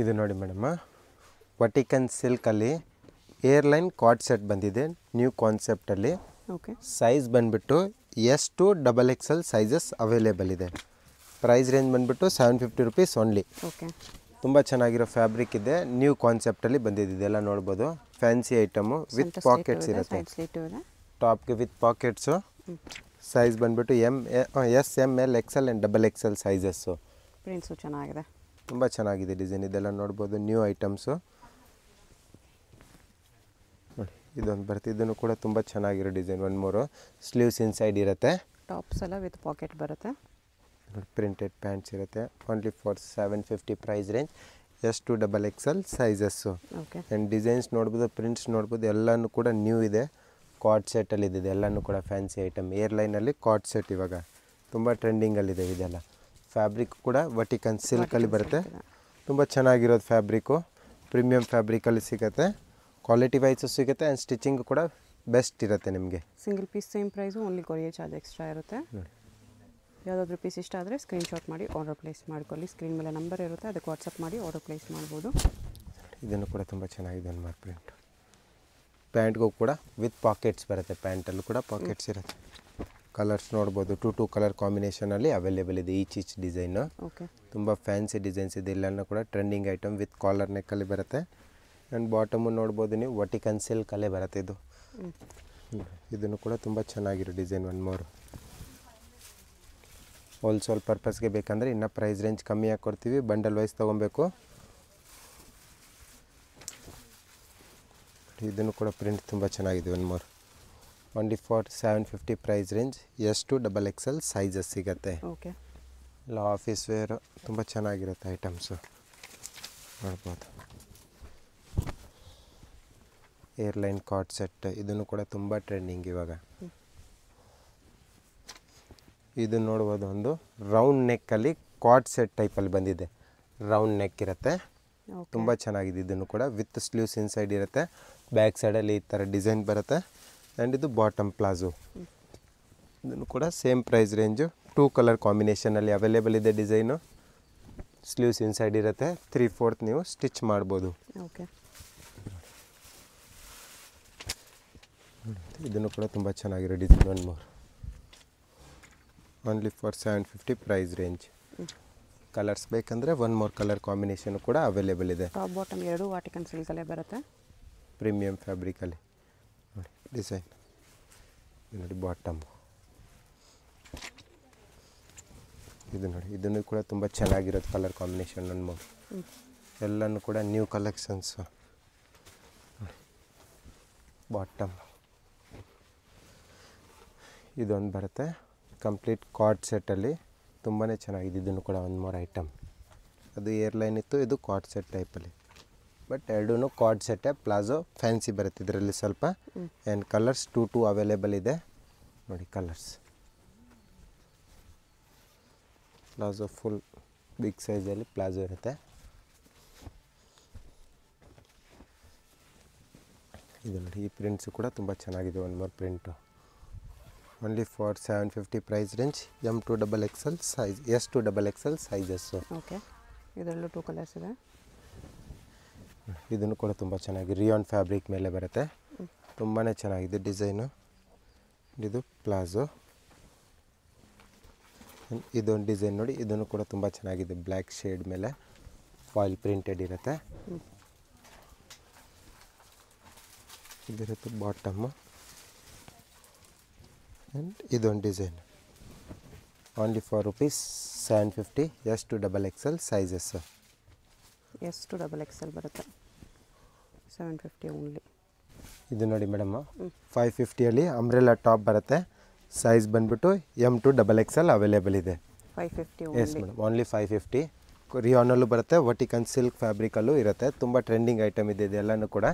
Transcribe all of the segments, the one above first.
ಇದು ನೋಡಿ madam, Vatican ಸಿಲ್ಕಲ್ಲಿ ಏರ್ಲೈನ್ ಕಾರ್ಡ್ ಸೆಟ್ ಬಂದಿದೆ ನ್ಯೂ ಕಾನ್ಸೆಪ್ಟಲ್ಲಿ. ಓಕೆ. ಸೈಜ್ ಬಂದುಬಿಟ್ಟು S to XXL sizes available ಇದೆ. ಪ್ರೈಸ್ ರೇಂಜ್ ಬಂದುಬಿಟ್ಟು 750 ರುಪೀಸ್ ಓನ್ಲಿ. ಓಕೆ. ತುಂಬ ಚೆನ್ನಾಗಿರೋ ಫ್ಯಾಬ್ರಿಕ್ ಇದೆ, ನ್ಯೂ ಕಾನ್ಸೆಪ್ಟಲ್ಲಿ ಬಂದಿದೆ. ಇದೆಲ್ಲ ನೋಡ್ಬೋದು, ಫ್ಯಾನ್ಸಿ ಐಟಮು ವಿತ್ ಪಾಕೆಟ್ಸ್ ಇರುತ್ತೆ. ಟಾಪ್ಗೆ ವಿತ್ ಪಾಕೆಟ್ಸು. ಸೈಜ್ ಬಂದುಬಿಟ್ಟು S M L XL and XXL sizes. Prints ಚೆನ್ನಾಗಿದೆ, ತುಂಬ ಚೆನ್ನಾಗಿದೆ ಡಿಸೈನ್. ಇದೆಲ್ಲ ನೋಡ್ಬೋದು, ನ್ಯೂ ಐಟಮ್ಸು ನೋಡಿ. ಇದೊಂದು ಬರುತ್ತೆ, ಇದನ್ನು ಕೂಡ ತುಂಬ ಚೆನ್ನಾಗಿರೋ ಡಿಸೈನ್. 1 ಸ್ಲೀವ್ಸ್ ಇನ್ಸೈಡ್ ಇರುತ್ತೆ. ಟಾಪ್ಸ್ ಎಲ್ಲ ವಿತ್ ಪಾಕೆಟ್ ಬರುತ್ತೆ. ಪ್ರಿಂಟೆಡ್ ಪ್ಯಾಂಟ್ಸ್ ಇರುತ್ತೆ. Only for 750 price range. S to XXL sizes. Okay. And designs ನೋಡ್ಬೋದು, ಪ್ರಿಂಟ್ಸ್ ನೋಡ್ಬೋದು, ಎಲ್ಲನೂ ಕೂಡ ನ್ಯೂ ಇದೆ. ಕಾರ್ಡ್ ಸೆಟ್ಟಲ್ಲಿ ಇದೆ, ಎಲ್ಲನೂ ಕೂಡ ಫ್ಯಾನ್ಸಿ ಐಟಮ್. ಏರ್ಲೈನಲ್ಲಿ ಕಾರ್ಡ್ ಸೆಟ್ ಇವಾಗ ತುಂಬ ಟ್ರೆಂಡಿಂಗಲ್ಲಿದೆ. ಇದೆಲ್ಲ ಫ್ಯಾಬ್ರಿಕ್ ಕೂಡ ವಟಿಕನ್ ಸಿಲ್ಕಲ್ಲಿ ಬರುತ್ತೆ. ತುಂಬ ಚೆನ್ನಾಗಿರೋದು ಫ್ಯಾಬ್ರಿಕ್ಕು, ಪ್ರೀಮಿಯಂ ಫ್ಯಾಬ್ರಿಕಲ್ಲಿ ಸಿಗುತ್ತೆ. ಕ್ವಾಲಿಟಿ ವೈಸು ಸಿಗುತ್ತೆ ಆ್ಯಂಡ್ ಸ್ಟಿಚಿಂಗ್ ಕೂಡ ಬೆಸ್ಟ್ ಇರುತ್ತೆ ನಿಮಗೆ. Single piece same price, only courier charge extra ಇರುತ್ತೆ. ಯಾವುದಾದ್ರೂ ಪೀಸ್ ಇಷ್ಟ ಆದರೆ ಸ್ಕ್ರೀನ್ಶಾಟ್ ಮಾಡಿ ಆರ್ಡರ್ ಪ್ಲೇಸ್ ಮಾಡ್ಕೊಳ್ಳಿ. ಸ್ಕ್ರೀನ್ ಮೇಲೆ ನಂಬರ್ ಇರುತ್ತೆ, ಅದಕ್ಕೆ ವಾಟ್ಸಪ್ ಮಾಡಿ ಆರ್ಡರ್ ಪ್ಲೇಸ್ ಮಾಡ್ಬೋದು. ಇದನ್ನು ಕೂಡ ತುಂಬ ಚೆನ್ನಾಗಿದೆ ಒಂದು ಪ್ರಿಂಟ್. ಪ್ಯಾಂಟ್ಗೂ ಕೂಡ ವಿತ್ ಪಾಕೆಟ್ಸ್ ಬರುತ್ತೆ. ಪ್ಯಾಂಟಲ್ಲೂ ಕೂಡ ಪಾಕೆಟ್ಸ್ ಇರುತ್ತೆ. ಕಲರ್ಸ್ ನೋಡ್ಬೋದು, 2 ಕಲರ್ ಕಾಂಬಿನೇಷನಲ್ಲಿ ಅವೈಲೇಬಲ್ ಇದೆ ಈಚ್ ಡಿಸೈನು. ಓಕೆ. ತುಂಬ ಫ್ಯಾನ್ಸಿ ಡಿಸೈನ್ಸ್ ಇದೆ. ಎಲ್ಲನೂ ಕೂಡ ಟ್ರೆಂಡಿಂಗ್ ಐಟಮ್ ವಿತ್ ಕಾಲರ್ ನೆಕ್ಕಲ್ಲಿ ಬರುತ್ತೆ. ಆ್ಯಂಡ್ ಬಾಟಮು ನೋಡ್ಬೋದು ನೀವು, ವಟಿಕನ್ ಸಿಲ್ಕಲ್ಲೇ ಬರುತ್ತೆ ಇದು. ಇದನ್ನು ಕೂಡ ತುಂಬ ಚೆನ್ನಾಗಿರೋ ಡಿಸೈನ್. 1 ಹೋಲ್ಸೇಲ್ ಪರ್ಪಸ್ಗೆ ಬೇಕಂದರೆ ಇನ್ನೂ ಪ್ರೈಸ್ ರೇಂಜ್ ಕಮ್ಮಿಯಾಗಿ ಕೊಡ್ತೀವಿ, ಬಂಡಲ್ ವೈಸ್ ತೊಗೊಬೇಕು. ಇದನ್ನು ಕೂಡ ಪ್ರಿಂಟ್ ತುಂಬ ಚೆನ್ನಾಗಿದೆ. 1 only for 750 price range. S to XXL sizes ಸಿಗುತ್ತೆ. ಓಕೆ. ಎಲ್ಲ ಆಫೀಸ್ ವೇರು ತುಂಬ ಚೆನ್ನಾಗಿರುತ್ತೆ ಐಟಮ್ಸು ನೋಡ್ಬೋದು. ಏರ್ಲೈನ್ ಕಾರ್ಡ್ ಸೆಟ್, ಇದನ್ನು ಕೂಡ ತುಂಬ ಟ್ರೆಂಡಿಂಗ್ ಇವಾಗ. ಇದು ನೋಡ್ಬೋದು, ಒಂದು ರೌಂಡ್ ನೆಕ್ಕಲ್ಲಿ ಕಾರ್ಡ್ ಸೆಟ್ ಟೈಪಲ್ಲಿ ಬಂದಿದೆ. ರೌಂಡ್ ನೆಕ್ ಇರುತ್ತೆ, ತುಂಬ ಚೆನ್ನಾಗಿದೆ. ಇದನ್ನು ಕೂಡ ವಿತ್ ಸ್ಲೀವ್ಸ್ ಇನ್ಸೈಡ್ ಇರುತ್ತೆ. ಬ್ಯಾಕ್ ಸೈಡಲ್ಲಿ ಈ ಥರ ಡಿಸೈನ್ ಬರುತ್ತೆ. ಆ್ಯಂಡ್ ಇದು ಬಾಟಮ್ ಪ್ಲಾಜೋ. ಇದನ್ನು ಕೂಡ ಸೇಮ್ ಪ್ರೈಸ್ ರೇಂಜು. 2 ಕಲರ್ ಕಾಂಬಿನೇಷನಲ್ಲಿ ಅವೈಲೇಬಲ್ ಇದೆ ಡಿಸೈನು. ಸ್ಲೀವ್ಸ್ ಇನ್ಸೈಡ್ ಇರುತ್ತೆ. 3/4 ನೀವು ಸ್ಟಿಚ್ ಮಾಡ್ಬೋದು. ಓಕೆ. ಇದನ್ನು ಕೂಡ ತುಂಬ ಚೆನ್ನಾಗಿರೋ design. 1 only for 750 price range. Colours ಬೇಕಂದರೆ 1 ಕಲರ್ ಕಾಂಬಿನೇಷನ್ ಕೂಡ ಅವೈಲೇಬಲ್ ಇದೆ. ಟಾಪ್ ಬಾಟಮ್ 2 ವಾಟಿಕನ್ ಸಿಲ್ಕಲ್ಲೇ ಬರುತ್ತೆ. ಪ್ರೀಮಿಯಂ ಫ್ಯಾಬ್ರಿಕಲ್ಲಿ ನೋಡಿ ಡಿಸೈನ್. ನೋಡಿ ಬಾಟಮ್. ಇದು ನೋಡಿ, ಇದನ್ನು ಕೂಡ ತುಂಬ ಚೆನ್ನಾಗಿರೋದು ಕಲರ್ ಕಾಂಬಿನೇಷನ್. 1 ಎಲ್ಲನೂ ಕೂಡ ನ್ಯೂ ಕಲೆಕ್ಷನ್ಸು. ಬಾಟಮ್ ಇದೊಂದು ಬರುತ್ತೆ ಕಂಪ್ಲೀಟ್ ಕಾರ್ಡ್ ಸೆಟ್ಟಲ್ಲಿ, ತುಂಬಾ ಚೆನ್ನಾಗಿದೆ. ಇದನ್ನು ಕೂಡ 1 ಐಟಮ್. ಅದು ಏರ್ಲೈನ್ ಇತ್ತು, ಇದು ಕಾರ್ಡ್ ಸೆಟ್ ಟೈಪಲ್ಲಿ. ಬಟ್ ಎರಡೂ ಕಾರ್ಡ್ ಸೆಟ್ಟೇ. ಪ್ಲಾಜೋ ಫ್ಯಾನ್ಸಿ ಬರುತ್ತೆ ಇದರಲ್ಲಿ ಸ್ವಲ್ಪ. ಆ್ಯಂಡ್ ಕಲರ್ಸ್ 2 ಅವೈಲೇಬಲ್ ಇದೆ ನೋಡಿ. ಕಲರ್ಸ್ ಪ್ಲಾಜೋ ಫುಲ್ ಬಿಗ್ ಸೈಜಲ್ಲಿ ಪ್ಲಾಜೋ ಇರುತ್ತೆ. ಇದು ನೋಡಿ, ಈ ಪ್ರಿಂಟ್ಸು ಕೂಡ ತುಂಬ ಚೆನ್ನಾಗಿದೆ. 1 print. Only for 750 price range. M to XXL size, S to XXL sizes. Okay. ಇದರಲ್ಲೂ 2 ಕಲರ್ಸ್ ಇದೆ. ಇದನ್ನು ಕೂಡ ತುಂಬ ಚೆನ್ನಾಗಿ ರಿಯಾನ್ ಫ್ಯಾಬ್ರಿಕ್ ಮೇಲೆ ಬರುತ್ತೆ. ತುಂಬಾ ಚೆನ್ನಾಗಿದೆ ಡಿಸೈನು. ಇದು ಪ್ಲಾಜೋ. ಇದೊಂದು ಡಿಸೈನ್ ನೋಡಿ, ಇದನ್ನು ಕೂಡ ತುಂಬ ಚೆನ್ನಾಗಿದೆ. ಬ್ಲ್ಯಾಕ್ ಶೇಡ್ ಮೇಲೆ ಫಾಯಿಲ್ ಪ್ರಿಂಟೆಡ್ ಇರುತ್ತೆ. ಇದಿರುತ್ತೆ ಬಾಟಮ್ಮು. ಆ್ಯಂಡ್ ಇದೊಂದು design. Only for ₹750. S to XXL sizes. S to XXL ಬರುತ್ತೆ. 750 ಓನ್ಲಿ. ಇದು ನೋಡಿ ಮೇಡಮ್, 550ಅಲ್ಲಿ ಅಂಬ್ರೆಲಾ ಟಾಪ್ ಬರುತ್ತೆ. ಸೈಜ್ ಬಂದುಬಿಟ್ಟು M ಟು XXL ಅವೈಲೇಬಲ್ ಇದೆ. 550 ಎಸ್ ಮೇಡಮ್, ಓನ್ಲಿ 550. ರಿಯಾನಲ್ಲೂ ಬರುತ್ತೆ, ವಟಿಕನ್ ಸಿಲ್ಕ್ ಫ್ಯಾಬ್ರಿಕಲ್ಲೂ ಇರುತ್ತೆ. ತುಂಬ ಟ್ರೆಂಡಿಂಗ್ ಐಟಮ್ ಇದೆ ಇದೆಲ್ಲನೂ ಕೂಡ.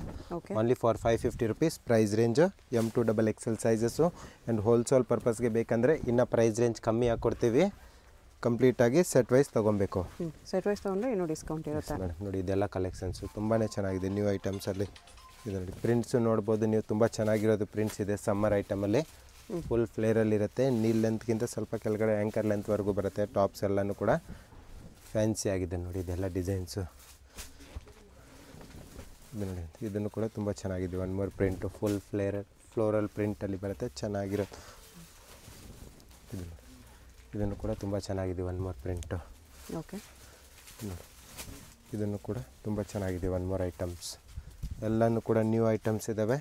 Only for 550 rupees price range. M to XXL sizes. And wholesale ಪರ್ಪಸ್ಗೆ ಬೇಕಂದರೆ ಇನ್ನೂ ಪ್ರೈಸ್ ರೇಂಜ್ ಕಮ್ಮಿ ಹಾಕ್ಕೊಡ್ತೀವಿ. ಕಂಪ್ಲೀಟಾಗಿ ಸೆಟ್ ವೈಸ್ ತೊಗೊಬೇಕು. ಸೆಟ್ ವೈಸ್ ತೊಗೊಂಡ್ರೆ ಇನ್ನೂ ಡಿಸ್ಕೌಂಟ್ ಇರುತ್ತೆ. ಮೇಡಮ್ ನೋಡಿ, ಇದೆಲ್ಲ ಕಲೆಕ್ಷನ್ಸು ತುಂಬಾ ಚೆನ್ನಾಗಿದೆ ನ್ಯೂ ಐಟಮ್ಸಲ್ಲಿ. ಇದು ನೋಡಿ, ಪ್ರಿಂಟ್ಸು ನೋಡ್ಬೋದು ನೀವು, ತುಂಬ ಚೆನ್ನಾಗಿರೋದು ಪ್ರಿಂಟ್ಸ್ ಇದೆ. ಸಮ್ಮರ್ ಐಟಮಲ್ಲಿ ಫುಲ್ ಫ್ಲೇರಲ್ಲಿರುತ್ತೆ. ನೀಲ್ ಲೆಂತ್ಗಿಂತ ಸ್ವಲ್ಪ ಕೆಳಗಡೆ ಆ್ಯಂಕರ್ ಲೆಂತ್ವರೆಗೂ ಬರುತ್ತೆ. ಟಾಪ್ಸ್ ಎಲ್ಲನೂ ಕೂಡ ಫ್ಯಾನ್ಸಿ ಆಗಿದೆ ನೋಡಿ. ಇದೆಲ್ಲ ಡಿಸೈನ್ಸು ಇದು ನೋಡಿ, ಇದನ್ನು ಕೂಡ ತುಂಬ ಚೆನ್ನಾಗಿದೆ. One more print full floral ಪ್ರಿಂಟಲ್ಲಿ ಬರುತ್ತೆ, ಚೆನ್ನಾಗಿರುತ್ತೆ. ಇದು ನೋಡಿ, ಇದನ್ನು ಕೂಡ ತುಂಬ ಚೆನ್ನಾಗಿದೆ. One more print. ಓಕೆ, ನೋಡಿ, ಇದನ್ನು ಕೂಡ ತುಂಬ ಚೆನ್ನಾಗಿದೆ. ಒನ್ ಮೋರ್ ಐಟಮ್ಸ್ ಎಲ್ಲನೂ ಕೂಡ ನ್ಯೂ ಐಟಮ್ಸ್ ಇದ್ದಾವೆ.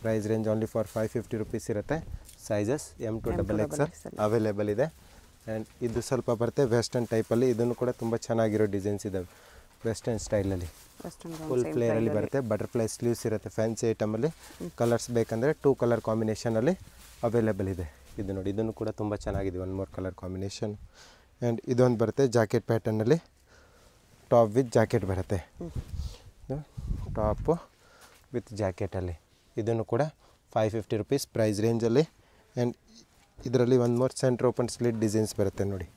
Price range only for 550 rupees ಇರುತ್ತೆ. Sizes M to XXL available ಇದೆ. ಆ್ಯಂಡ್ ಇದು ಸ್ವಲ್ಪ ಬರುತ್ತೆ ವೆಸ್ಟರ್ನ್ ಟೈಪಲ್ಲಿ. ಇದನ್ನು ಕೂಡ ತುಂಬ ಚೆನ್ನಾಗಿರೋ ಡಿಸೈನ್ಸ್ ಇದ್ದಾವೆ ವೆಸ್ಟರ್ನ್ ಸ್ಟೈಲಲ್ಲಿ. ಫುಲ್ ಫ್ಲೇರಲ್ಲಿ ಬರುತ್ತೆ. ಬಟರ್ಫ್ಲೈ ಸ್ಲೀವ್ಸ್ ಇರುತ್ತೆ. ಫ್ಯಾನ್ಸಿ ಐಟಮಲ್ಲಿ ಕಲರ್ಸ್ ಬೇಕಂದರೆ 2 ಕಲರ್ ಕಾಂಬಿನೇಷನಲ್ಲಿ ಅವೈಲೇಬಲ್ ಇದೆ. ಇದು ನೋಡಿ, ಇದನ್ನು ಕೂಡ ತುಂಬ ಚೆನ್ನಾಗಿದೆ. One more colour combination. And ಇದೊಂದು ಬರುತ್ತೆ ಜಾಕೆಟ್ ಪ್ಯಾಟರ್ನಲ್ಲಿ, ಟಾಪ್ ವಿತ್ ಜಾಕೆಟ್ ಬರುತ್ತೆ. ಟಾಪು ವಿತ್ ಜಾಕೆಟಲ್ಲಿ. ಇದನ್ನು ಕೂಡ 550 ರುಪೀಸ್ ಪ್ರೈಸ್ ರೇಂಜಲ್ಲಿ. ಆ್ಯಂಡ್ ಇದರಲ್ಲಿ ಒಂದು more centre open slit designs ಬರುತ್ತೆ ನೋಡಿ,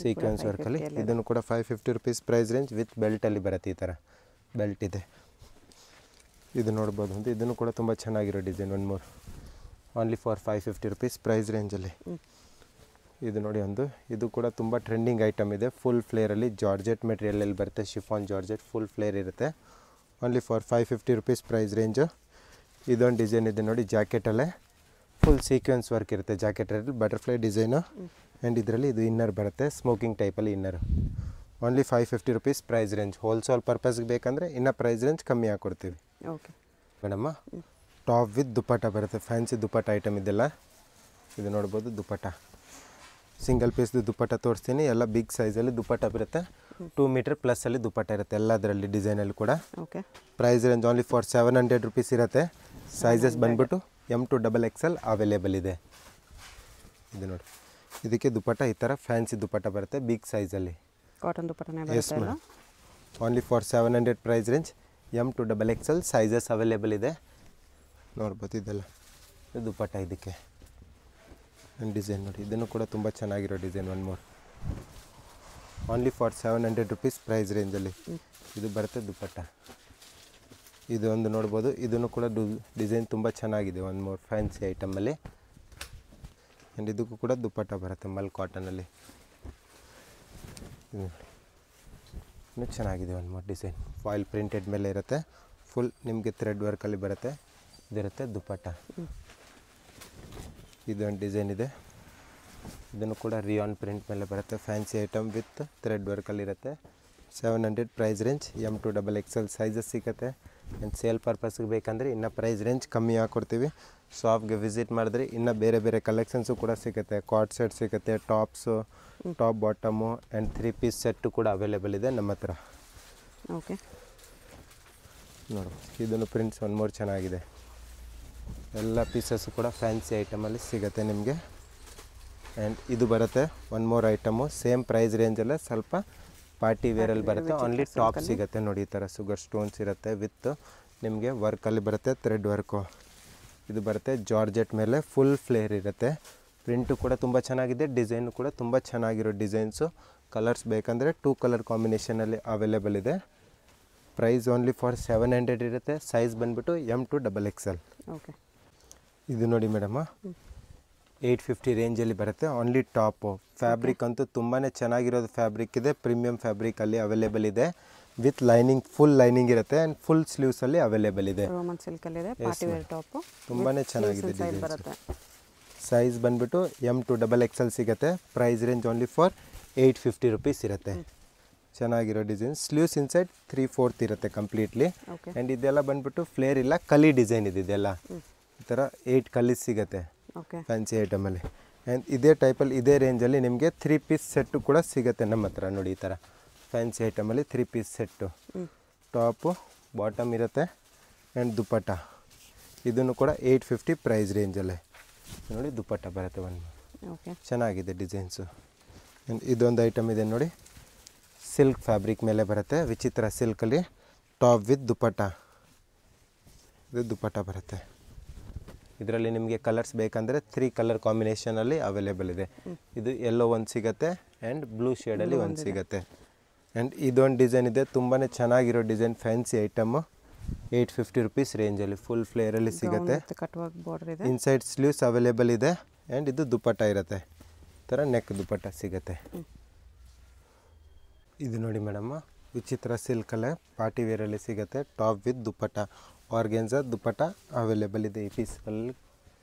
ಸೀಕ್ವೆನ್ಸ್ ವರ್ಕಲ್ಲಿ. ಇದನ್ನು ಕೂಡ 550 ರುಪೀಸ್ ಪ್ರೈಸ್ ರೇಂಜ್ ವಿತ್ ಬೆಲ್ಟಲ್ಲಿ ಬರುತ್ತೆ. ಈ ಥರ ಬೆಲ್ಟ್ ಇದೆ. ಇದು ನೋಡ್ಬೋದು ಅಂತ. ಇದನ್ನು ಕೂಡ ತುಂಬ ಚೆನ್ನಾಗಿರೋ design. One more only for 550 rupees price ರೇಂಜಲ್ಲಿ. ಇದು ನೋಡಿ ಒಂದು, ಇದು ಕೂಡ ತುಂಬ ಟ್ರೆಂಡಿಂಗ್ ಐಟಮ್ ಇದೆ. ಫುಲ್ ಫ್ಲೇರಲ್ಲಿ ಜಾರ್ಜೆಟ್ ಮೆಟೀರಿಯಲಲ್ಲಿ ಬರುತ್ತೆ. ಶಿಫಾನ್ ಜಾರ್ಜೆಟ್ ಫುಲ್ ಫ್ಲೇರ್ ಇರುತ್ತೆ. Only for 550 rupees price range. ಇದೊಂದು ಡಿಸೈನ್ ಇದೆ ನೋಡಿ, ಜಾಕೆಟಲ್ಲೇ ಫುಲ್ ಸೀಕ್ವೆನ್ಸ್ ವರ್ಕ್ ಇರುತ್ತೆ. ಜಾಕೆಟಲ್ಲಿ ಬಟರ್ಫ್ಲೈ ಡಿಸೈನು. ಆ್ಯಂಡ್ ಇದರಲ್ಲಿ ಇದು ಇನ್ನರ್ ಬರುತ್ತೆ, ಸ್ಮೋಕಿಂಗ್ ಟೈಪಲ್ಲಿ inner. Only 550 rupees price range. Wholesale ಪರ್ಪಸ್ಗೆ ಬೇಕಂದರೆ ಇನ್ನೂ ಪ್ರೈಸ್ ರೇಂಜ್ ಕಮ್ಮಿ ಹಾಕ್ಕೊಡ್ತೀವಿ. ಓಕೆ ಮೇಡಮ್ಮ, ಟಾಪ್ ವಿತ್ ದುಪ್ಪಟ್ಟ ಬರುತ್ತೆ. ಫ್ಯಾನ್ಸಿ ದುಪ್ಪಟ್ಟ ಐಟಮ್ ಇದೆಲ್ಲ. ಇದು ನೋಡ್ಬೋದು ದುಪ್ಪಟ್ಟ. ಸಿಂಗಲ್ ಪೀಸ್ದು ದುಪ್ಪಟ್ಟ ತೋರಿಸ್ತೀನಿ. ಎಲ್ಲ ಬಿಗ್ ಸೈಜಲ್ಲಿ ದುಪ್ಪಟ್ಟ ಬರುತ್ತೆ. 2 ಮೀಟರ್ ಪ್ಲಸ್ಸಲ್ಲಿ ದುಪ್ಪಟ್ಟ ಇರುತ್ತೆ ಎಲ್ಲದರಲ್ಲಿ ಡಿಸೈನಲ್ಲಿ ಕೂಡ. Okay, price range only for 700 rupees ಇರುತ್ತೆ. ಸೈಜಸ್ ಬಂದ್ಬಿಟ್ಟು M to XXL ಅವೈಲೇಬಲ್ ಇದೆ. ಇದು ನೋಡಿ, ಇದಕ್ಕೆ ದುಪ್ಪಟ್ಟ ಈ ಥರ ಫ್ಯಾನ್ಸಿ ದುಪ್ಪಟ್ಟ ಬರುತ್ತೆ ಬಿಗ್ ಸೈಜಲ್ಲಿ. ಕಾಟನ್ ದುಪ್ಪಟ್ಟನೇ ಎಸ್ ಬರುತ್ತೆ. Madam. Only for 700 price range. M to XXL sizes available ಇದೆ. ನೋಡ್ಬೋದು ಇದೆಲ್ಲ ಇದು ದುಪ್ಪಟ್ಟ. ಇದಕ್ಕೆ ಡಿಸೈನ್ ನೋಡಿ, ಇದನ್ನು ಕೂಡ ತುಂಬ ಚೆನ್ನಾಗಿರೋ design. One more only for 700 rupees price ರೇಂಜಲ್ಲಿ ಇದು ಬರುತ್ತೆ ದುಪ್ಪಟ್ಟ. ಇದು ಒಂದು ನೋಡ್ಬೋದು. ಇದನ್ನು ಕೂಡ ಡಿಸೈನ್ ತುಂಬ ಚೆನ್ನಾಗಿದೆ. ಒನ್ ಮೋರ್ ಫ್ಯಾನ್ಸಿ ಐಟಮಲ್ಲಿ. ಆ್ಯಂಡ್ ಇದಕ್ಕೂ ಕೂಡ ದುಪ್ಪಟ್ಟ ಬರುತ್ತೆ ಮಲ್ ಕಾಟನಲ್ಲಿ. ಇನ್ನೂ ಚೆನ್ನಾಗಿದೆ. One more design foil printed ಮೇಲೆ ಇರುತ್ತೆ. ಫುಲ್ ನಿಮಗೆ ಥ್ರೆಡ್ ವರ್ಕಲ್ಲಿ ಬರುತ್ತೆ. ಇದಿರುತ್ತೆ ದುಪ್ಪಟ್ಟ. ಇದೊಂದು ಡಿಸೈನ್ ಇದೆ. ಇದನ್ನು ಕೂಡ ರಿಯಾನ್ ಪ್ರಿಂಟ್ ಮೇಲೆ ಬರುತ್ತೆ. ಫ್ಯಾನ್ಸಿ ಐಟಮ್ ವಿತ್ ಥ್ರೆಡ್ ವರ್ಕಲ್ಲಿರುತ್ತೆ. 700 price range. M to XXL sizes ಸಿಗುತ್ತೆ. ಆ್ಯಂಡ್ ಸೇಲ್ ಪರ್ಪಸ್ಗೆ ಬೇಕಂದರೆ ಇನ್ನೂ ಪ್ರೈಸ್ ರೇಂಜ್ ಕಮ್ಮಿ ಹಾಕ್ಕೊಡ್ತೀವಿ. ಶಾಪ್ಗೆ ವಿಸಿಟ್ ಮಾಡಿದ್ರೆ ಇನ್ನೂ ಬೇರೆ ಬೇರೆ ಕಲೆಕ್ಷನ್ಸು ಕೂಡ ಸಿಗುತ್ತೆ. ಕಾರ್ಡ್ ಸೆಟ್ ಸಿಗುತ್ತೆ, tops, top bottom and 3 piece set ಕೂಡ ಅವೈಲೇಬಲ್ ಇದೆ ನಮ್ಮ ಹತ್ರ. ಓಕೆ, ನೋಡ್ಬೋದು. ಇದನ್ನು ಪ್ರಿಂಟ್ಸ್ ಒನ್ ಮೋರ್ ಚೆನ್ನಾಗಿದೆ. ಎಲ್ಲ ಪೀಸಸ್ಸು ಕೂಡ ಫ್ಯಾನ್ಸಿ ಐಟಮಲ್ಲಿ ಸಿಗುತ್ತೆ ನಿಮಗೆ. ಆ್ಯಂಡ್ ಇದು ಬರುತ್ತೆ one more item same price ರೇಂಜಲ್ಲೇ, ಸ್ವಲ್ಪ ಪಾರ್ಟಿ ವೇರಲ್ಲಿ ಬರುತ್ತೆ. ಓನ್ಲಿ ಟಾಪ್ ಸಿಗುತ್ತೆ ನೋಡಿ. ಈ ಥರ ಶುಗರ್ ಸ್ಟೋನ್ಸ್ ಇರುತ್ತೆ ವಿತ್ ನಿಮಗೆ ವರ್ಕಲ್ಲಿ ಬರುತ್ತೆ, ಥ್ರೆಡ್ ವರ್ಕು. ಇದು ಬರುತ್ತೆ ಜಾರ್ಜೆಟ್ ಮೇಲೆ ಫುಲ್ ಫ್ಲೇರ್ ಇರುತ್ತೆ. ಪ್ರಿಂಟು ಕೂಡ ತುಂಬ ಚೆನ್ನಾಗಿದೆ. ಡಿಸೈನು ಕೂಡ ತುಂಬ ಚೆನ್ನಾಗಿರೋ ಡಿಸೈನ್ಸು. ಕಲರ್ಸ್ ಬೇಕಂದರೆ 2 ಕಲರ್ ಕಾಂಬಿನೇಷನಲ್ಲಿ ಅವೈಲೇಬಲ್ ಇದೆ. ಪ್ರೈಸ್ ಓನ್ಲಿ ಫಾರ್ 700 ಇರುತ್ತೆ. ಸೈಜ್ ಬಂದುಬಿಟ್ಟು M to XXL. ಓಕೆ, ಇದು ನೋಡಿ ಮೇಡಮ್ಮ, 850 ರೇಂಜಲ್ಲಿ ಬರುತ್ತೆ. Only top. ಫ್ಯಾಬ್ರಿಕ್ ಅಂತೂ ತುಂಬಾ ಚೆನ್ನಾಗಿರೋದು ಫ್ಯಾಬ್ರಿಕ್ ಇದೆ. ಪ್ರೀಮಿಯಂ ಫ್ಯಾಬ್ರಿಕಲ್ಲಿ ಅವೈಲೇಬಲ್ ಇದೆ ವಿತ್ ಲೈನಿಂಗ್. ಫುಲ್ ಲೈನಿಂಗ್ ಇರುತ್ತೆ. ಆ್ಯಂಡ್ ಫುಲ್ ಸ್ಲೀವ್ಸಲ್ಲಿ ಅವೈಲೇಬಲ್ ಇದೆ. ರೋಮನ್ ಸಿಲ್ಕಲ್ಲಿದೆ. ಪಾರ್ಟಿ ವೇರ್ ಟಾಪು ತುಂಬಾ ಚೆನ್ನಾಗಿದೆ ಡಿಸೈನ್ಸ್. ಬರುತ್ತೆ. ಸೈಜ್ ಬಂದುಬಿಟ್ಟು M to XXL ಸಿಗುತ್ತೆ. Price range only for 850 rupees ಇರುತ್ತೆ. ಚೆನ್ನಾಗಿರೋ ಡಿಸೈನ್. ಸ್ಲೀವ್ಸ್ ಇನ್ಸೈಡ್ 3/4 ಇರುತ್ತೆ ಕಂಪ್ಲೀಟ್ಲಿ. ಓಕೆ, ಆ್ಯಂಡ್ ಇದೆಲ್ಲ ಬಂದುಬಿಟ್ಟು ಫ್ಲೇರ್ ಇಲ್ಲ, ಕಲಿ ಡಿಸೈನ್ ಇದೆ. ಇದೆಲ್ಲ ಈ ಥರ 8 ಕಲೀಸ್ ಸಿಗುತ್ತೆ ಓಕೆ, ಫ್ಯಾನ್ಸಿ ಐಟಮಲ್ಲಿ. ಆ್ಯಂಡ್ ಇದೇ ಟೈಪಲ್ಲಿ ಇದೇ ರೇಂಜಲ್ಲಿ ನಿಮಗೆ 3 ಪೀಸ್ ಸೆಟ್ಟು ಕೂಡ ಸಿಗುತ್ತೆ ನಮ್ಮ ಹತ್ರ. ನೋಡಿ ಈ ಥರ ಫ್ಯಾನ್ಸಿ ಐಟಮಲ್ಲಿ 3 ಪೀಸ್ ಸೆಟ್ಟು. ಟಾಪು ಬಾಟಮ್ ಇರುತ್ತೆ ಆ್ಯಂಡ್ ದುಪ್ಪಟ್ಟ. ಇದನ್ನು ಕೂಡ 850 ಪ್ರೈಸ್ ರೇಂಜಲ್ಲೇ ನೋಡಿ ದುಪ್ಪಟ್ಟ ಬರುತ್ತೆ. ಓಕೆ, ಚೆನ್ನಾಗಿದೆ ಡಿಸೈನ್ಸು. ಆ್ಯಂಡ್ ಇದೊಂದು ಐಟಮ್ ಇದೆ ನೋಡಿ, ಸಿಲ್ಕ್ ಫ್ಯಾಬ್ರಿಕ್ ಮೇಲೆ ಬರುತ್ತೆ. ವಿಚಿತ್ರ ಸಿಲ್ಕಲ್ಲಿ ಟಾಪ್ ವಿತ್ ದುಪ್ಪಟ್ಟ. ಇದು ದುಪ್ಪಟ್ಟ ಬರುತ್ತೆ. ಇದರಲ್ಲಿ ನಿಮಗೆ ಕಲರ್ಸ್ ಬೇಕಂದರೆ 3 ಕಲರ್ ಕಾಂಬಿನೇಷನಲ್ಲಿ ಅವೈಲೇಬಲ್ ಇದೆ. ಇದು ಯೆಲ್ಲೋ ಒಂದು ಸಿಗುತ್ತೆ ಆ್ಯಂಡ್ ಬ್ಲೂ ಶೇಡಲ್ಲಿ ಒಂದು ಸಿಗುತ್ತೆ. ಆ್ಯಂಡ್ ಇದೊಂದು ಡಿಸೈನ್ ಇದೆ, ತುಂಬಾ ಚೆನ್ನಾಗಿರೋ ಡಿಸೈನ್. ಫ್ಯಾನ್ಸಿ ಐಟಮು 850 ರುಪೀಸ್ ರೇಂಜಲ್ಲಿ ಫುಲ್ ಫ್ಲೇರಲ್ಲಿ ಸಿಗುತ್ತೆ. ಇನ್ಸೈಡ್ ಸ್ಲೀವ್ಸ್ ಅವೈಲೇಬಲ್ ಇದೆ. ಆ್ಯಂಡ್ ಇದು ದುಪ್ಪಟ್ಟ ಇರುತ್ತೆ. ಈ ಥರ ನೆಕ್ ದುಪ್ಪಟ್ಟ ಸಿಗುತ್ತೆ. ಇದು ನೋಡಿ ಮೇಡಮ್ಮ, ವಿಚಿತ್ರ ಸಿಲ್ಕಲ್ಲೇ ಪಾರ್ಟಿ ವೇರಲ್ಲಿ ಸಿಗುತ್ತೆ. Top with dupatta, organza dupatta available ಇದೆ ಈ ಪೀಸ್ಗಳಲ್ಲಿ.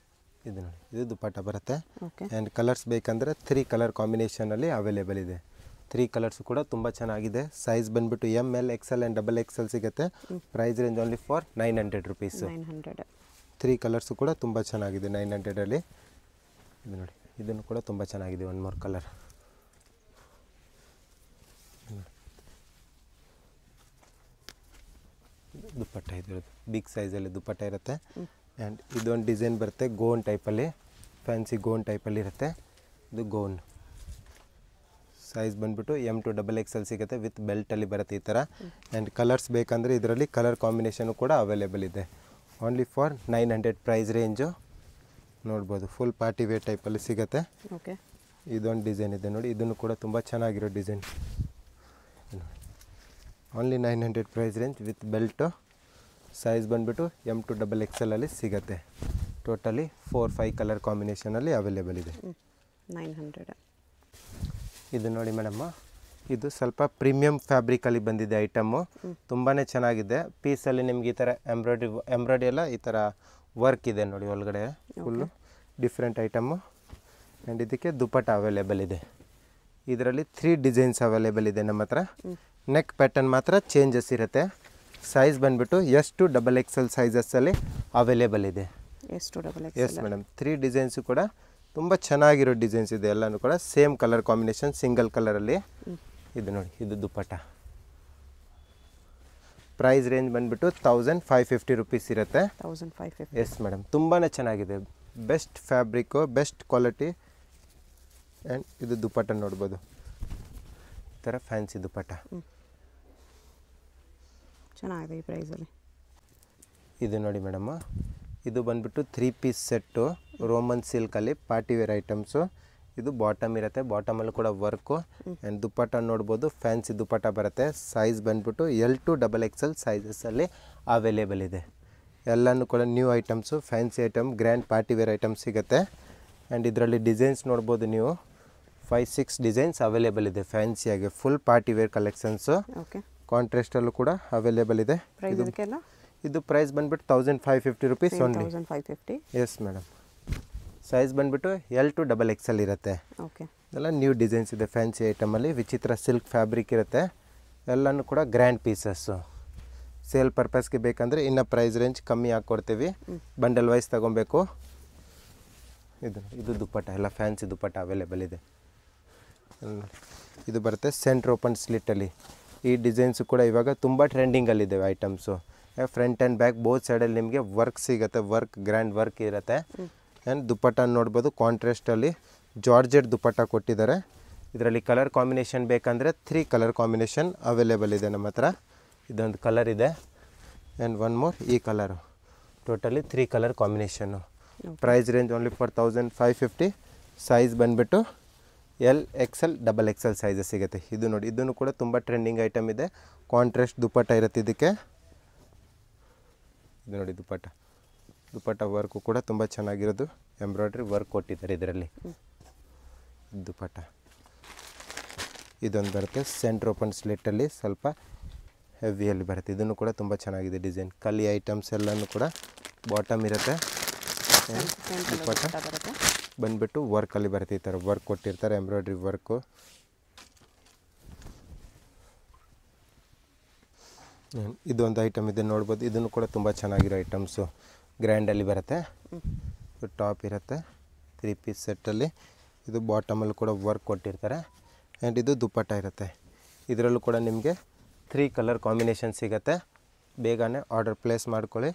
ಇದು ನೋಡಿ, ಇದು ದುಪ್ಪಟ್ಟ ಬರುತ್ತೆ. ಓಕೆ. ಆ್ಯಂಡ್ ಕಲರ್ಸ್ ಬೇಕಂದರೆ 3 ಕಲರ್ ಕಾಂಬಿನೇಷನಲ್ಲಿ ಅವೈಲೇಬಲ್ ಇದೆ. 3 ಕಲರ್ಸು ಕೂಡ ತುಂಬ ಚೆನ್ನಾಗಿದೆ. ಸೈಜ್ ಬಂದುಬಿಟ್ಟು ML XL ಆ್ಯಂಡ್ XXL ಸಿಗುತ್ತೆ. Price range only for 900 rupees. 900. 3 colours ಕೂಡ ತುಂಬ ಚೆನ್ನಾಗಿದೆ 900ಅಲ್ಲಿ. ಇದು ನೋಡಿ, ಇದನ್ನು ಕೂಡ ತುಂಬ ಚೆನ್ನಾಗಿದೆ. 1 more ಕಲರ್. ದುಪ್ಪಟ್ಟ ಇದಿರುತ್ತೆ, ಬಿಗ್ ಸೈಜಲ್ಲಿ ದುಪ್ಪಟ್ಟ ಇರುತ್ತೆ. ಆ್ಯಂಡ್ ಇದೊಂದು ಡಿಸೈನ್ ಬರುತ್ತೆ ಗೋನ್ ಟೈಪಲ್ಲಿ, ಫ್ಯಾನ್ಸಿ ಗೋನ್ ಟೈಪಲ್ಲಿ ಇರುತ್ತೆ. ಇದು ಗೋನ್ ಸೈಜ್ ಬಂದುಬಿಟ್ಟು M to XXL ಸಿಗುತ್ತೆ. ವಿತ್ ಬೆಲ್ಟಲ್ಲಿ ಬರುತ್ತೆ ಈ ಥರ. ಆ್ಯಂಡ್ ಕಲರ್ಸ್ ಬೇಕಂದರೆ ಇದರಲ್ಲಿ ಕಲರ್ ಕಾಂಬಿನೇಷನು ಕೂಡ ಅವೈಲೇಬಲ್ ಇದೆ. Only for 900 price range. ನೋಡ್ಬೋದು, ಫುಲ್ ಪಾರ್ಟಿ ವೇರ್ ಟೈಪಲ್ಲಿ ಸಿಗುತ್ತೆ. ಓಕೆ. ಇದೊಂದು ಡಿಸೈನ್ ಇದೆ ನೋಡಿ, ಇದನ್ನು ಕೂಡ ತುಂಬ ಚೆನ್ನಾಗಿರೋ design. Only 900 price range with belt. Size ಬಂದುಬಿಟ್ಟು M to XXL ಅಲ್ಲಿ ಸಿಗುತ್ತೆ. ಟೋಟಲಿ 4-5 ಕಲರ್ ಕಾಂಬಿನೇಷನಲ್ಲಿ ಅವೈಲೇಬಲ್ ಇದೆ. 900. ಇದು ನೋಡಿ ಮೇಡಮ್ಮ, ಇದು ಸ್ವಲ್ಪ ಪ್ರೀಮಿಯಂ ಫ್ಯಾಬ್ರಿಕಲ್ಲಿ ಬಂದಿದೆ ಐಟಮ್ಮು. ತುಂಬಾ ಚೆನ್ನಾಗಿದೆ. ಪೀಸಲ್ಲಿ ನಿಮ್ಗೆ ಈ ಥರ ಎಂಬ್ರಾಯ್ಡ್ರಿ ಎಲ್ಲ ಈ ಥರ ವರ್ಕ್ ಇದೆ ನೋಡಿ ಒಳಗಡೆ. Full different item. ಆ್ಯಂಡ್ ಇದಕ್ಕೆ ದುಪ್ಪಟ್ಟ ಅವೈಲೇಬಲ್ ಇದೆ. ಇದರಲ್ಲಿ 3 ಡಿಸೈನ್ಸ್ ಅವೈಲೇಬಲ್ ಇದೆ ನಮ್ಮ ಹತ್ರ. ನೆಕ್ ಪ್ಯಾಟರ್ನ್ ಮಾತ್ರ ಚೇಂಜಸ್ ಇರುತ್ತೆ. ಸೈಜ್ ಬಂದುಬಿಟ್ಟು S to XXL ಸೈಜಸ್ಸಲ್ಲಿ ಅವೈಲೇಬಲ್ ಇದೆ. S to XXL. Yes madam, 3 designs ಕೂಡ ತುಂಬ ಚೆನ್ನಾಗಿರೋ ಡಿಸೈನ್ಸ್ ಇದೆ. ಎಲ್ಲನೂ ಕೂಡ ಸೇಮ್ ಕಲರ್ ಕಾಂಬಿನೇಷನ್, ಸಿಂಗಲ್ ಕಲರಲ್ಲಿ. ಇದು ನೋಡಿ, ಇದು ದುಪ್ಪಟ್ಟ. ಪ್ರೈಸ್ ರೇಂಜ್ ಬಂದುಬಿಟ್ಟು 1550 ರುಪೀಸ್ ಇರುತ್ತೆ. 1550. ಎಸ್ ಮೇಡಮ್, ತುಂಬಾ ಚೆನ್ನಾಗಿದೆ. Best fabric, best quality. And ಇದು ದುಪ್ಪಟ್ಟ ನೋಡ್ಬೋದು, ಈ ಥರ ಫ್ಯಾನ್ಸಿ ದುಪ್ಪಟ್ಟ. ಚೆನ್ನಾಗಿದೆ ಈ ಪ್ರೈಸಲ್ಲಿ. ಇದು ನೋಡಿ ಮೇಡಮ್ಮ, ಇದು ಬಂದುಬಿಟ್ಟು 3 ಪೀಸ್ ಸೆಟ್ಟು ರೋಮನ್ ಸಿಲ್ಕಲ್ಲಿ ಪಾರ್ಟಿ ವೇರ್ ಐಟಮ್ಸು. ಇದು ಬಾಟಮ್ ಇರುತ್ತೆ, ಬಾಟಮಲ್ಲೂ ಕೂಡ ವರ್ಕು. ಆ್ಯಂಡ್ ದುಪ್ಪಟ್ಟ ನೋಡ್ಬೋದು, ಫ್ಯಾನ್ಸಿ ದುಪ್ಪಟ್ಟ ಬರುತ್ತೆ. ಸೈಜ್ ಬಂದುಬಿಟ್ಟು L to XXL ಸೈಜಸ್ಸಲ್ಲಿ ಅವೈಲೇಬಲ್ ಇದೆ. ಎಲ್ಲನೂ ಕೂಡ new items, fancy item, grand party wear items ಸಿಗುತ್ತೆ. ಆ್ಯಂಡ್ ಇದರಲ್ಲಿ ಡಿಸೈನ್ಸ್ ನೋಡ್ಬೋದು ನೀವು, 5-6 ಡಿಸೈನ್ಸ್ ಅವೈಲೇಬಲ್ ಇದೆ ಫ್ಯಾನ್ಸಿಯಾಗಿ. Full party wear collections. Okay. ಕಾಂಟ್ರಾಸ್ಟಲ್ಲೂ ಕೂಡ ಅವೈಲೇಬಲ್ ಇದೆ. ಪ್ರೈಸ್ ಇದಕ್ಕೆಲ್ಲ ಇದು ಪ್ರೈಸ್ ಬಂದುಬಿಟ್ಟು 1550 rupees only. 1550. Yes madam. Size ಬಂದುಬಿಟ್ಟು L to XXL ಇರುತ್ತೆ. ಓಕೆ. ಎಲ್ಲ ನ್ಯೂ ಡಿಸೈನ್ಸ್ ಇದೆ ಫ್ಯಾನ್ಸಿ ಐಟಮಲ್ಲಿ. ವಿಚಿತ್ರ ಸಿಲ್ಕ್ ಫ್ಯಾಬ್ರಿಕ್ ಇರುತ್ತೆ. ಎಲ್ಲನೂ ಕೂಡ ಗ್ರ್ಯಾಂಡ್ ಪೀಸಸ್ಸು. ಸೇಲ್ ಪರ್ಪಸ್ಗೆ ಬೇಕಂದರೆ ಇನ್ನು ಪ್ರೈಸ್ ರೇಂಜ್ ಕಮ್ಮಿ ಹಾಕ್ಕೊಡ್ತೀವಿ. ಬಂಡಲ್ ವೈಸ್ ತೊಗೊಬೇಕು. ಇದು ದುಪ್ಪಟ್ಟ, ಎಲ್ಲ ಫ್ಯಾನ್ಸಿ ದುಪ್ಪಟ್ಟ ಅವೈಲೇಬಲ್ ಇದೆ. ಇದು ಬರುತ್ತೆ ಸೆಂಟ್ರ್ ಓಪನ್ ಸ್ಲಿಟ್ಟಲ್ಲಿ. ಈ ಡಿಸೈನ್ಸು ಕೂಡ ಇವಾಗ ತುಂಬ ಟ್ರೆಂಡಿಂಗಲ್ಲಿದ್ದಾವೆ items. Front and back both ಸೈಡಲ್ಲಿ ನಿಮಗೆ ವರ್ಕ್ ಸಿಗುತ್ತೆ. ವರ್ಕ್, ಗ್ರ್ಯಾಂಡ್ ವರ್ಕ್ ಇರುತ್ತೆ. ಆ್ಯಂಡ್ ದುಪ್ಪಟ್ಟ ನೋಡ್ಬೋದು, ಕಾಂಟ್ರಾಸ್ಟಲ್ಲಿ ಜಾರ್ಜೆಟ್ ದುಪ್ಪಟ್ಟ ಕೊಟ್ಟಿದ್ದಾರೆ. ಇದರಲ್ಲಿ ಕಲರ್ ಕಾಂಬಿನೇಷನ್ ಬೇಕಂದರೆ 3 ಕಲರ್ ಕಾಂಬಿನೇಷನ್ ಅವೈಲೇಬಲ್ ಇದೆ ನಮ್ಮ ಹತ್ರ. ಇದೊಂದು ಕಲರ್ ಇದೆ. ಆ್ಯಂಡ್ 1 more ಈ colour. Totally 3 colour combination. Price range only for 1550. Size ಬಂದುಬಿಟ್ಟು L, XL, XXL ಸೈಜಸ್ ಸಿಗುತ್ತೆ. ಇದು ನೋಡಿ, ಇದನ್ನು ಕೂಡ ತುಂಬ ಟ್ರೆಂಡಿಂಗ್ ಐಟಮ್ ಇದೆ. ಕಾಂಟ್ರಾಸ್ಟ್ ದುಪ್ಪಟ್ಟ ಇರುತ್ತೆ ಇದಕ್ಕೆ. ಇದು ನೋಡಿ ದುಪ್ಪಟ್ಟ ವರ್ಕು ಕೂಡ ತುಂಬ ಚೆನ್ನಾಗಿರೋದು. ಎಂಬ್ರಾಯ್ಡ್ರಿ ವರ್ಕ್ ಕೊಟ್ಟಿದ್ದಾರೆ ಇದರಲ್ಲಿ. ದುಪ್ಪಟ್ಟ ಇದೊಂದು ಬರುತ್ತೆ ಸೆಂಟ್ರ್ ಓಪನ್ ಸ್ಲಿಟ್ಟಲ್ಲಿ, ಸ್ವಲ್ಪ ಹೆವಿಯಲ್ಲಿ ಬರುತ್ತೆ. ಇದನ್ನು ಕೂಡ ತುಂಬ ಚೆನ್ನಾಗಿದೆ ಡಿಸೈನ್. ಕಲಿ ಐಟಮ್ಸ್ ಎಲ್ಲನೂ ಕೂಡ ಬಾಟಮ್ ಇರುತ್ತೆ. ದುಪ್ಪಟ್ಟ ಬಂದುಬಿಟ್ಟು ವರ್ಕಲ್ಲಿ ಬರುತ್ತೆ. ಈ ಥರ ವರ್ಕ್ ಕೊಟ್ಟಿರ್ತಾರೆ, ಎಂಬ್ರಾಯ್ಡ್ರಿ ವರ್ಕು. ಇದೊಂದು ಐಟಮ್ ಇದೆ ನೋಡ್ಬೋದು. ಇದನ್ನು ಕೂಡ ತುಂಬ ಚೆನ್ನಾಗಿರೋ ಐಟಮ್ಸು. ಗ್ರ್ಯಾಂಡಲ್ಲಿ ಬರುತ್ತೆ. ಟಾಪ್ ಇರುತ್ತೆ 3 ಪೀಸ್ ಸೆಟ್ಟಲ್ಲಿ. ಇದು ಬಾಟಮಲ್ಲಿ ಕೂಡ ವರ್ಕ್ ಕೊಟ್ಟಿರ್ತಾರೆ. ಆ್ಯಂಡ್ ಇದು ದುಪ್ಪಟ್ಟ ಇರುತ್ತೆ. ಇದರಲ್ಲೂ ಕೂಡ ನಿಮಗೆ 3 ಕಲರ್ ಕಾಂಬಿನೇಷನ್ ಸಿಗುತ್ತೆ. ಬೇಗನೆ ಆರ್ಡರ್ ಪ್ಲೇಸ್ ಮಾಡ್ಕೊಳ್ಳಿ.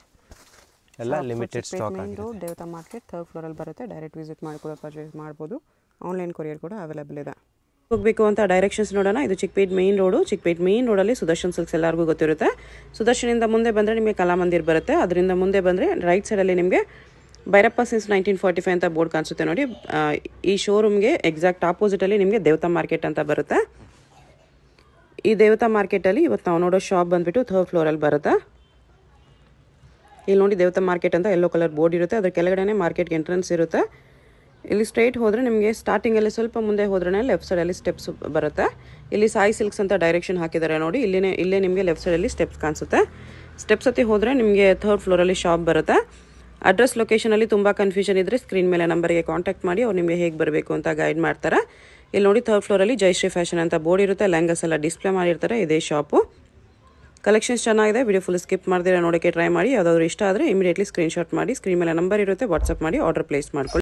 ಎಲ್ಲ ಲಿಮಿಟೆಡ್ ಸ್ಟಾಕ್ ಆಗಿದೆ. ದೇವತಾ ಮಾರ್ಕೆಟ್ 3rd ಫ್ಲೋರಲ್ಲಿ ಬರುತ್ತೆ. ಡೈರೆಕ್ಟ್ ವಿಸಿಟ್ ಮಾಡಿ ಕೂಡ ಪರ್ಚೇಸ್ ಮಾಡ್ಬೋದು. ಆನ್ಲೈನ್ ಕೊರಿಯರ್ ಕೂಡ ಅವೈಲೇಬಲ್ ಇದೆ. ಹೋಗಬೇಕು ಅಂತ ಡೈರೆಕ್ಷನ್ಸ್ ನೋಡೋಣ. ಇದು Chickpet main road. Chickpet main ರೋಡಲ್ಲಿ ಸುದರ್ಶನ್ ಸಿಲ್ಕ್ಸ್ ಎಲ್ಲರಿಗೂ ಗೊತ್ತಿರುತ್ತೆ. ಸುದರ್ಶನಿಂದ ಮುಂದೆ ಬಂದರೆ ನಿಮಗೆ ಕಲಾಮಂದಿರ್ ಬರುತ್ತೆ. ಅದರಿಂದ ಮುಂದೆ ಬಂದರೆ ರೈಟ್ ಸೈಡಲ್ಲಿ ನಿಮಗೆ ಭೈರಪ್ಪ ಸಿನ್ಸ್ 1945 ಅಂತ ಬೋರ್ಡ್ ಕಾಣಿಸುತ್ತೆ ನೋಡಿ. ಈ ಶೋರೂಮ್ಗೆ ಎಕ್ಸಾಕ್ಟ್ ಆಪೋಸಿಟಲ್ಲಿ ನಿಮಗೆ ದೇವತಾ ಮಾರ್ಕೆಟ್ ಅಂತ ಬರುತ್ತೆ. ಈ ದೇವತಾ ಮಾರ್ಕೆಟಲ್ಲಿ ಇವತ್ತು ನಾವು ನೋಡೋ ಶಾಪ್ ಬಂದುಬಿಟ್ಟು 3rd ಫ್ಲೋರಲ್ಲಿ ಬರುತ್ತೆ. ಇಲ್ಲಿ ನೋಡಿ ದೇವತಾ ಮಾರ್ಕೆಟ್ ಅಂತ ಯೆಲ್ಲೋ ಕಲರ್ ಬೋರ್ಡ್ ಇರುತ್ತೆ. ಅದ್ರ ಕೆಳಗಡೆ ಮಾರ್ಕೆಟ್ಗೆ ಎಂಟ್ರೆನ್ಸ್ ಇರುತ್ತೆ. ಇಲ್ಲಿ ಸ್ಟ್ರೈಟ್ ಹೋದರೆ ನಿಮಗೆ ಸ್ಟಾರ್ಟಿಂಗಲ್ಲಿ ಸ್ವಲ್ಪ ಮುಂದೆ ಹೋದ್ರೇ ಲೆಫ್ಟ್ ಸೈಡಲ್ಲಿ ಸ್ಟೆಪ್ಸ್ ಬರುತ್ತೆ. ಇಲ್ಲಿ ಸಾಯಿ ಸಿಲ್ಕ್ಸ್ ಅಂತ ಡೈರೆಕ್ಷನ್ ಹಾಕಿದ್ದಾರೆ ನೋಡಿ. ಇಲ್ಲೇ ನಿಮಗೆ ಲೆಫ್ಟ್ ಸೈಡಲ್ಲಿ ಸ್ಟೆಪ್ಸ್ ಕಾಣಿಸುತ್ತೆ. ಸ್ಟೆಪ್ಸ್ ಹತ್ತಿ ಹೋದರೆ ನಿಮಗೆ 3rd ಫ್ಲೋರಲ್ಲಿ ಶಾಪ್ ಬರುತ್ತೆ. ಅಡ್ರೆಸ್ ಲೊಕೇಶನಲ್ಲಿ ತುಂಬ ಕನ್ಫ್ಯೂಷನ್ ಇದ್ದರೆ ಸ್ಕ್ರೀನ್ ಮೇಲೆ ನಂಬರ್ಗೆ ಕಾಂಟ್ಯಾಕ್ಟ್ ಮಾಡಿ ಅವ್ರು ನಿಮಗೆ ಹೇಗೆ ಬರಬೇಕು ಅಂತ ಗೈಡ್ ಮಾಡ್ತಾರೆ. ಇಲ್ಲಿ ನೋಡಿ 3rd ಫ್ಲೋರಲ್ಲಿ ಜಯಶ್ರೀ ಫ್ಯಾಷನ್ ಅಂತ ಬೋರ್ಡ್ ಇರುತ್ತೆ. ಲೆಹಂಗಾಸ್ ಎಲ್ಲ ಡಿಸ್ಪ್ಲೇ ಮಾಡಿರ್ತಾರೆ. ಇದೇ ಶಾಪು. ಕಲೆಕ್ಷನ್ಸ್ ಚೆನ್ನಾಗಿದೆ. ವಿಡಿಯೋ ಫುಲ್ ಸ್ಕಿಪ್ ಮಾಡ್ದಿರ ನೋಡೋಕ್ಕೆ ಟ್ರೈ ಮಾಡಿ. ಯಾವುದಾದ್ರು ಇಷ್ಟ ಆದರೆ ಇಮಿಡಿಯೇಟ್ಲಿ ಸ್ಕ್ರೀನ್ಶಾಟ್ ಮಾಡಿ ಸ್ಕ್ರೀನ್ ಮೇಲೆ ನಂಬರ್ ಇರುತ್ತೆ ವಾಟ್ಸಪ್ ಮಾಡಿ ಆರ್ಡರ್ ಪ್ಲೇಸ್ ಮಾಡ್ಕೊಳ್ಳಿ.